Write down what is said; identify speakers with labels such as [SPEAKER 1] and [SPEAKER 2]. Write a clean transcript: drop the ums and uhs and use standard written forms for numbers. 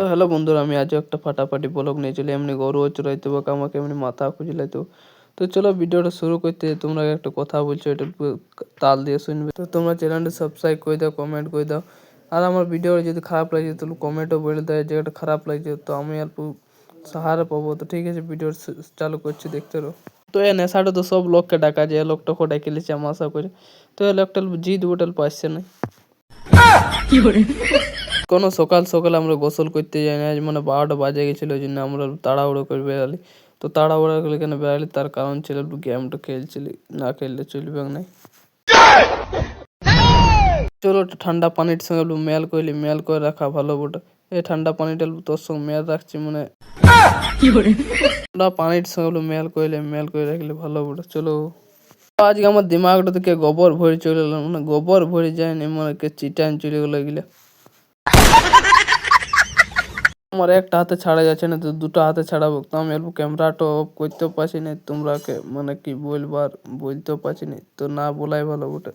[SPEAKER 1] তো হ্যালো বন্ধুরা, আমি আজও একটা ফাটাফাটি ব্লগ নিয়ে চলে এমনি গরু চড়াইতে বা আমাকে এমনি মাথা খুঁজলাইতো। তো চলো ভিডিওটা শুরু করতে তোমরা একটা কথা বলছো, এটা তাল দিয়ে শুনবে। তো তোমরা চ্যানেলটা সাবস্ক্রাইব করে দাও, কমেন্ট করে দাও। আর আমার ভিডিও যদি খারাপ লাগে তাহলে কমেন্টও বলে দেয় যে এটা খারাপ লাগছে, তো আমি অল্প সাহারা পাবো। তো ঠিক আছে, ভিডিও চালু করছি, দেখতে রো। তো এ নেশাটা তো সব লোককে ডাকা যায়, লোকটা খোটাই খেলেছে আমার আশা করে। তো এ লোকটা জিদ উঠাল পাচ্ছে না। কোনো সকাল সকাল আমরা গোসল করতে যাই না, আজ মানে 12টা বাজে গেছিলো, ওই জন্য আমরা তাড়াহুড়ো করে বেরালি। তো তাড়াহুড়ো করে কেন বেরালি, তার কারণ ছিল একটু গেমটা খেলছিলি, না খেললে চলবে না। চলো ঠান্ডা পানির সঙ্গে একটু মেল করলি, মেল করে রাখা ভালো বটে। এই ঠান্ডা পানিটা তোর সঙ্গে মেল রাখছি মানে ঠান্ডা পানির সঙ্গে একটু মেল করলে, মেল করে রাখলে ভালো বটে। চলো আজকে আমার দিমাগটা থেকে গোবর ভরে চলে এলাম, মানে গোবর ভরে যায়নি, মানে কে চিটান চলে গেলো এগুলা। আমার একটা হাতে ছাড়া যাচ্ছে না, তো দুটো হাতে ছাড়াবো। তো আমি অল্প ক্যামেরাটা অফ করতেও পারছি না, তোমরাকে মানে কি বলবার বলতেও পারছি না, তো না বলাই ভালো ওটা।